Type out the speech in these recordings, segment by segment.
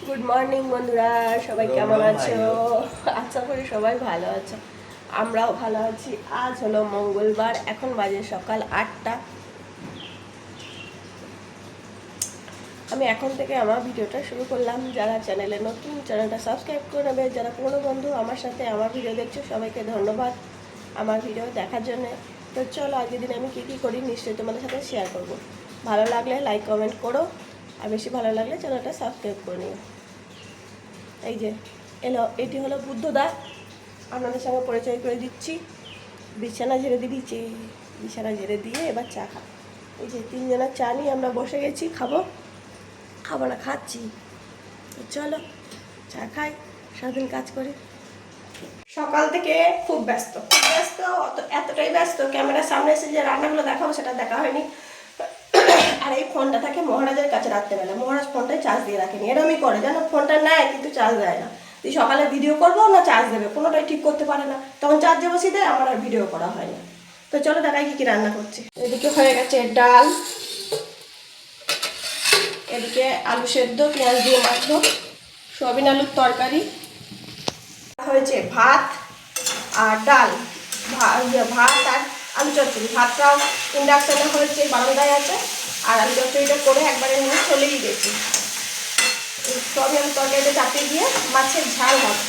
Good morning বন্ধুরা, সবাই কেমন আছো? আশা করি সবাই ভালো আছো, আমরাও ভালো আছি। আজ হলো মঙ্গলবার, এখন বাজে সকাল 8টা। আমি এখন থেকে আমার ভিডিওটা শুরু করলাম। যারা চ্যানেলে নতুন, চ্যানেলটা সাবস্ক্রাইব করে নেবে। যারা কোনো বন্ধু আমার সাথে আমার ভিডিও দেখছো, সবাইকে ধন্যবাদ আমার ভিডিও দেখার জন্য। তো চলো, আজকের দিন আমি কী করি নিশ্চয়ই তোমাদের সাথে শেয়ার করব। ভালো লাগলে লাইক কমেন্ট করো, আর বেশি ভালো লাগলে চ্যানেলটা সাবস্ক্রাইব করে নিও। এই যে এটি হলো বুদ্ধদা, আপনাদের সঙ্গে পরিচয় করে দিচ্ছি। বিছানা ঝেড়ে দিয়েছি, বিছানা ঝেড়ে দিয়ে এবার চা খা। এই যে 3 জনের চা নিয়ে আমরা বসে গেছি, খাবো না, খাচ্ছি। চলো চা খাই, সারাদিন কাজ করি। সকাল থেকে খুব ব্যস্ত, এতটাই ব্যস্ত ক্যামেরার সামনে এসে যে রান্নাগুলো দেখাবো সেটা দেখা হয়নি। আর এই ফোনটা থাকে মহারাজের কাছে রাত্রেবেলা, মহারাজ ফোনটাই চার্জ দিয়ে রাখেনি। এরমই করে, জানো, ফোনটা নেয় কিন্তু চার্জ দেয় না। তুই সকালে ভিডিও করবো না চার্জ দেবে, কোনোটাই ঠিক করতে পারে না। তখন চার্জে বসিয়ে দেয়, আমার আর ভিডিও করা হয় না। তো চলো দেখাই কি রান্না করছি। এদিকে হয়ে গেছে ডাল, এদিকে আলু সেদ্ধ পেঁয়াজ দিয়ে মাখবো, সয়াবিন আলুর তরকারি হয়েছে, ভাত আর ডাল, ভাত আর আলু চচ্চড়ি। ভাতটাও ইন্ডাকশনে হয়েছে, বারান্দায় আছে। আর আলু চচ্চড়িটা করে একবারে নিয়ে চলেই গেছি। সবই আলু তরকারিটা চাপিয়ে দিয়ে মাছের ঝাল হবে।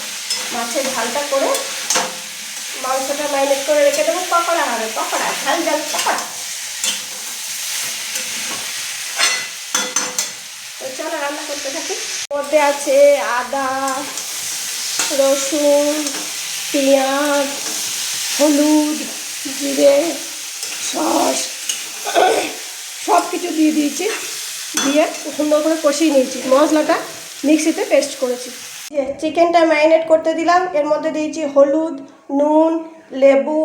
মাছের ঝালটা করে মাংসটা ম্যারিনেট করে রেখে দেবো। পকোড়া হবে, পকোড়া, ঝাল ঝাল পকোড়া। তো চলো রান্না করতে থাকি। মধ্যে আছে আদা, রসুন, পেঁয়াজ, হলুদ, জিরে, সস সব কিছু দিয়ে দিয়েছি। দিয়ে সুন্দর করে কষিয়ে নিয়েছি। মশলাটা মিক্সিতে পেস্ট করেছি। চিকেনটা ম্যারিনেট করতে দিলাম। এর মধ্যে দিয়েছি হলুদ, নুন, লেবু,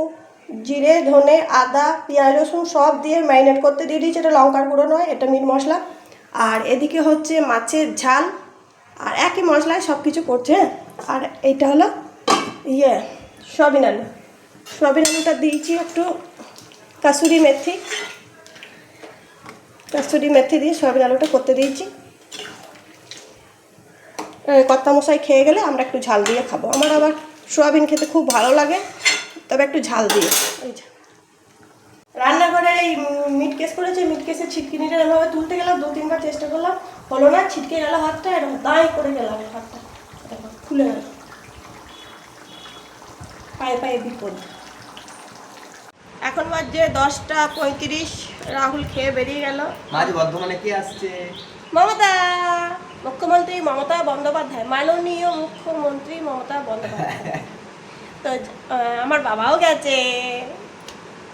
জিরে, ধনে, আদা, পেঁয়াজ, রসুন সব দিয়ে ম্যারিনেট করতে দিয়ে দিয়েছি। এটা লঙ্কার গুঁড়ো নয়, এটা মিট মশলা। আর এদিকে হচ্ছে মাছের ঝাল, আর একই মশলায় সব কিছু করছে। আর এইটা হলো সয়াবিন আলু। সয়াবিন আলুটা দিয়েছি একটু কাসুরি মেথি দিয়ে সয়াবিন আলুটা করতে দিয়েছি। কর্তা মশাই খেয়ে গেলে আমরা একটু ঝাল দিয়ে খাবো। আমার আবার সয়াবিন খেতে খুব ভালো লাগে, তবে একটু ঝাল দিয়ে। এই যে রান্নাঘরে এই মিট কেস করেছে, মিট কেসের ছিটকিনিটা এভাবে তুলতে গেলাম, 2-3 বার চেষ্টা করলাম, হলো না। ছিটকে গেল হাতটা, এরকম দাঁড়িয়ে করে গেলাম, হাতটা খুলে গেল, পায়ে বিপদ। এখন বাজে 10টা 35। রাহুল খেয়ে বেরিয়ে গেল। মাঝ বর্ধমানে কি আসছে? মমতা, মুখ্যমন্ত্রী মমতা বন্দ্যোপাধ্যায়, মাননীয় মুখ্যমন্ত্রী মমতা বন্দ্যোপাধ্যায়। তো আমার বাবাও গেছে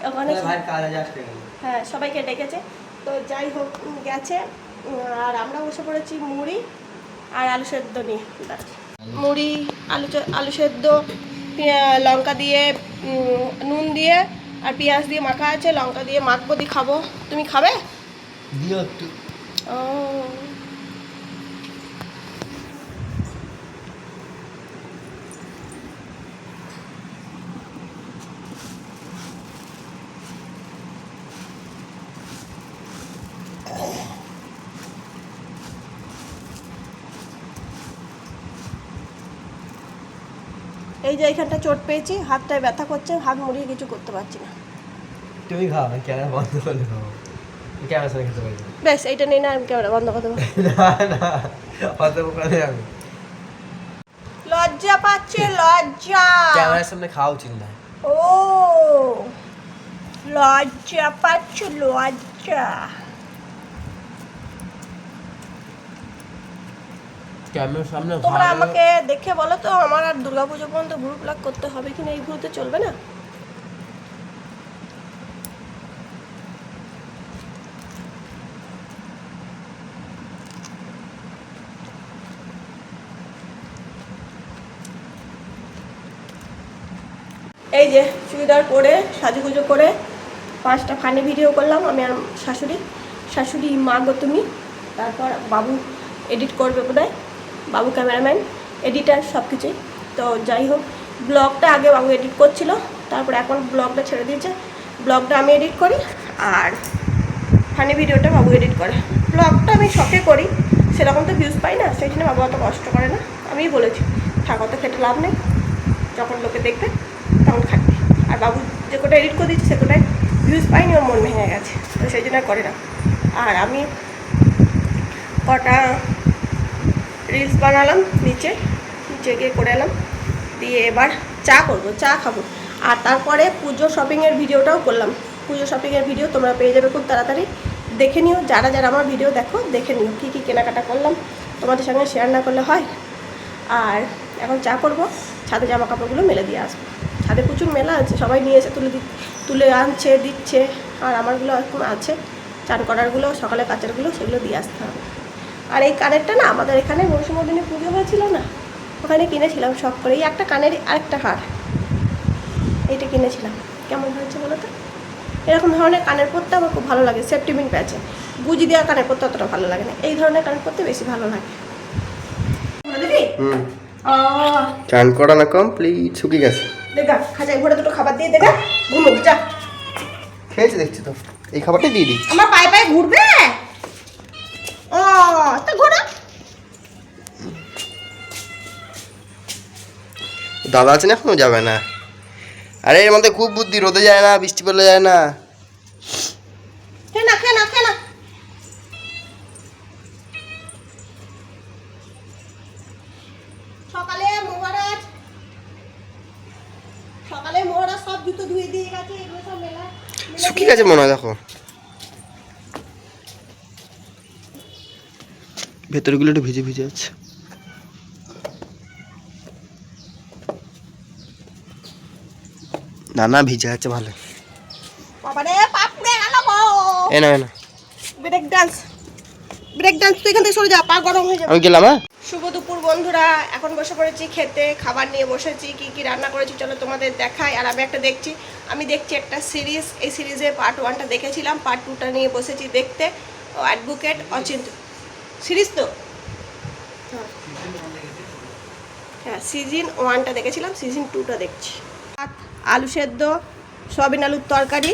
ওখানে। হ্যাঁ, সবাইকে ডেকেছে। তো যাই হোক, গেছে। আর আমরা বসে পড়েছি মুড়ি আর আলু সেদ্ধ নিয়ে। মুড়ি, আলু সেদ্ধ, লঙ্কা দিয়ে, নুন দিয়ে আর পেঁয়াজ দিয়ে মাখা আছে। লঙ্কা দিয়ে মাখবো, দিয়ে খাবো। তুমি খাবে? দিও একটু। ও, এই যে এইখানটা চোট পেয়েছি, হাতটায় ব্যথা করছে, হাত মুড়িয়ে কিছু করতে পারছি না। তুমি খাও, আমি ক্যামেরা বন্ধ করলে খাবো। ক্যামেরা সাথে খেতে পারি। বেশ, এইটা নেই না, আমি ক্যামেরা বন্ধ করে দেবো। না অত করে আমি লজ্জা পাচ্ছে, লজ্জা। ক্যামেরার সামনে খাওয়া উচিত না। ও, লজ্জা পাচ্ছে, লজ্জা। ক্যামেরার সামনে তোমরা আমাকে দেখে বলো তো, আমার আর দুর্গাপুজো পর্যন্ত গ্রুপ লাগ করতে হবে কিনা? এই গ্রুপে চলবে না? এই যে চুড়িদার পরে সাজুগুজো করে 5টা ফানি ভিডিও করলাম আমি আর শাশুড়ি মা গো তুমি। তারপর বাবু এডিট করবে বোধহয়, বাবু ক্যামেরাম্যান, এডিটার, সব কিছুই। তো যাই হোক, ব্লগটা আগে বাবু এডিট করছিল, তারপর এখন ব্লগটা ছেড়ে দিয়েছে। ব্লগটা আমি এডিট করি আর ফানি ভিডিওটা বাবু এডিট করে। ব্লগটা আমি শখে করি, সেরকম তো ভিউজ পাই না, সেই জন্য বাবা অত কষ্ট করে না। আমিই বলেছি থাক, অত খেটে লাভ নেই, যখন লোকে দেখবে তখন খাটবে। আর বাবু যে কোটা এডিট করে দিচ্ছে সে কোটায় ভিউজ পাইনি, ওর মন ভেঙে গেছে, তো সেই জন্য করে না। আর আমি কটা রিলস বানালাম, নিচে গিয়ে করে এলাম, দিয়ে এবার চা করবো, চা খাবো। আর তারপরে পুজো শপিংয়ের ভিডিওটাও করলাম। পুজো শপিংয়ের ভিডিও তোমরা পেয়ে যাবে খুব তাড়াতাড়ি, দেখে নিও। যারা যারা আমার ভিডিও দেখো দেখে নিও কী কী কেনাকাটা করলাম, তোমাদের সঙ্গে শেয়ার না করলে হয়। আর এখন চা করবো, ছাদে জামা কাপড়গুলো মেলে দিয়ে আসবো। ছাদে প্রচুর মেলা আছে, সবাই নিয়ে এসে তুলে আনছে, দিচ্ছে। আর আমারগুলো এখন আছে, চান করারগুলো, সকালে কাচারগুলো, সেগুলো দিয়ে আসতে হবে। আর এই কানেরটা না আমাদের এখানে মৌসুমদিনে পুজো হয়েছিল না, ওখানে কিনেছিলাম শখ করে। এই একটা কানের আরেকটা হার, এইটা কিনেছিলাম। কেমন হয়েছে বলো তো? এরকম ধরনের কানের পরতে আমার খুব ভালো লাগে, সেফটি পিন প্যাচে। গুজি দেওয়া কানের পরতে অতটা ভালো লাগে না, এই ধরনের কানের পরতে বেশি ভালো লাগে। দিদি চান করা না কমপ্লিট, শুকিয়ে গেছে। দেখা খাঁচায় ভরে দুটো খাবার দিয়ে দেখা, ঘুমুক যা। খেয়েছি দেখছি তো, এই খাবারটাই দিয়ে দিই। আমার পায়ে পায়ে ঘুরবে, ও তা ঘোরা। দাদা আছে না, এখনো যাবে না। আরে এর মধ্যে খুব বুদ্ধি, রোদে যায় না, বৃষ্টি পড়লে যায় না। খেয়ে না খেয়ে না খেয়ে না। সকালে মহারাজ সব জুতো ধুয়ে দিয়ে গেছে, এগুলো সব মেলা শুকিয়ে গেছে মনে হয়, দেখো ভেতরগুলো একটু ভিজে ভিজে আছে। না না, ভিজে আছে ভালো। বাবারে পা পুড়ে গেল গো। এ না না, ব্রেক ডান্স তুই এখান থেকে সরে যা, পা গরম হয়ে যাবে। আমি গেলাম। হ্যাঁ, শুভ দুপুর বন্ধুরা, এখন বসে পড়েছি খেতে, খাবার নিয়ে বসেছি। কি কি রান্না করেছি চলো তোমাদের দেখাই। আর আমি দেখছি একটা সিরিজ, এই সিরিজে পার্ট 1টা দেখেছিলাম, পার্ট 2টা নিয়ে বসেছি দেখতে। অ্যাডভোকেট অচিন্ত সিরিজ তো, হ্যাঁ সিজন 1টা দেখেছিলাম, সিজন 2টা দেখছি। আলু সেদ্ধ, সয়াবিন আলুর তরকারি,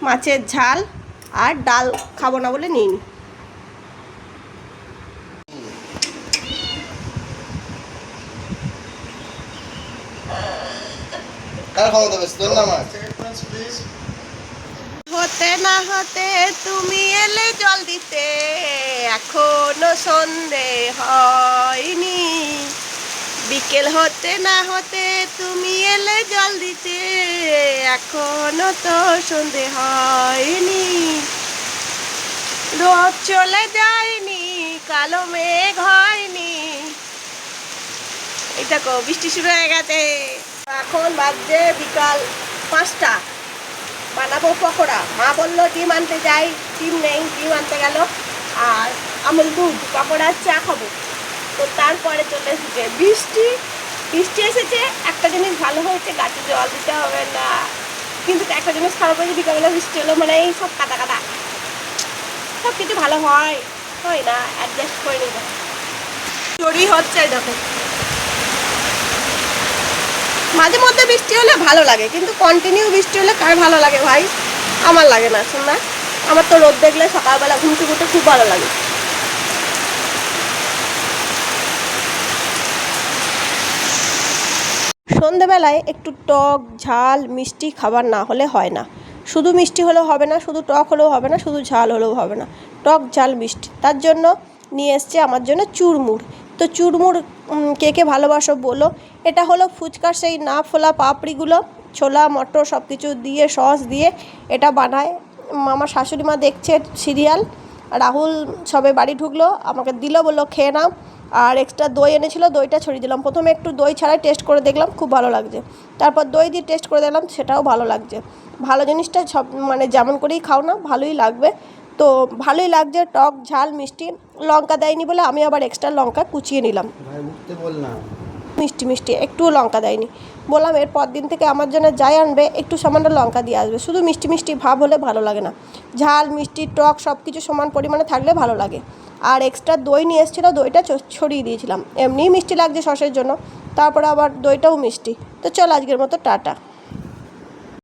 মাছের ঝাল, আর ডাল খাবো না বলে নিইনি। হতে না হতে তুমি এলে জল দিতে, এখনো সন্ধে হয়নি। বিকেল হতে না হতে তুমি এলে জল দিতে, এখনো তো সন্ধে হয়নি। রোদ চলে যায়নি, কালো মেঘ হয়নি। এই দেখো বৃষ্টি শুরু হয়ে গেছে। এখন বাজছে বিকাল 5টা, বানাবো পকোড়া। মা বললো ডিম আনতে যাই, ডিম নেই, ডিম আনতে গেল। আর আমুল দুধ, পকোড়া চা খাবো। তো তারপরে চলে এসেছে বৃষ্টি এসেছে। একটা জিনিস ভালো হয়েছে, গাছে জল দিতে হবে না। কিন্তু একটা জিনিস খারাপ হয়েছে, বিকালবেলা বৃষ্টি হলো মানে এই সব কাদা সব কিছু ভালো হয় না, অ্যাডজাস্ট করে নিতে চুরি হচ্ছে। দেখো মাঝে মধ্যে বৃষ্টি হলে ভালো লাগে, কিন্তু কন্টিনিউ বৃষ্টি হলে কার ভালো লাগে ভাই? আমার লাগে না, শোন না। আমার তো রোদ দেখলে সকালবেলা ঘুম থেকে উঠে খুব ভালো লাগে। সন্ধেবেলায় একটু টক ঝাল মিষ্টি খাবার না হলে হয় না। শুধু মিষ্টি হলেও হবে না, শুধু টক হলেও হবে না, শুধু ঝাল হলেও হবে না, টক ঝাল মিষ্টি। তার জন্য নিয়ে এসছে আমার জন্য চুরমুড়। তো চুরমুড় কে কে ভালোবাসো বলো। এটা হলো ফুচকার সেই না ফোলা পাপড়িগুলো, ছোলা মটর সব কিছু দিয়ে সস দিয়ে এটা বানায়। আমার শাশুড়ি মা দেখছে সিরিয়াল, রাহুল সবে বাড়ি ঢুকলো, আমাকে দিল, বললো খেয়ে নাও। আর এক্সট্রা দই এনেছিল, দইটা ছড়িয়ে দিলাম। প্রথমে একটু দই ছাড়াই টেস্ট করে দেখলাম, খুব ভালো লাগছে। তারপর দই দিয়ে টেস্ট করে দেখলাম, সেটাও ভালো লাগছে। ভালো জিনিসটা সব মানে যেমন করেই খাও না ভালোই লাগবে। তো ভালোই লাগছে, টক ঝাল মিষ্টি। লঙ্কা দেয়নি বলে আমি আবার এক্সট্রা লঙ্কা কুচিয়ে নিলাম। মিষ্টি একটুও লঙ্কা দেয়নি। বললাম এরপর দিন থেকে আমার জন্য যাই আনবে একটু সামান্য লঙ্কা দিয়ে আসবে। শুধু মিষ্টি ভাব হলে ভালো লাগে না, ঝাল মিষ্টি টক সব কিছু সমান পরিমাণে থাকলে ভালো লাগে। আর এক্সট্রা দই নিয়ে এসেছিলো, দইটা ছড়িয়ে দিয়েছিলাম। এমনিই মিষ্টি লাগছে সসের জন্য, তারপরে আবার দইটাও মিষ্টি। তো চল আজকের মতো টাটা।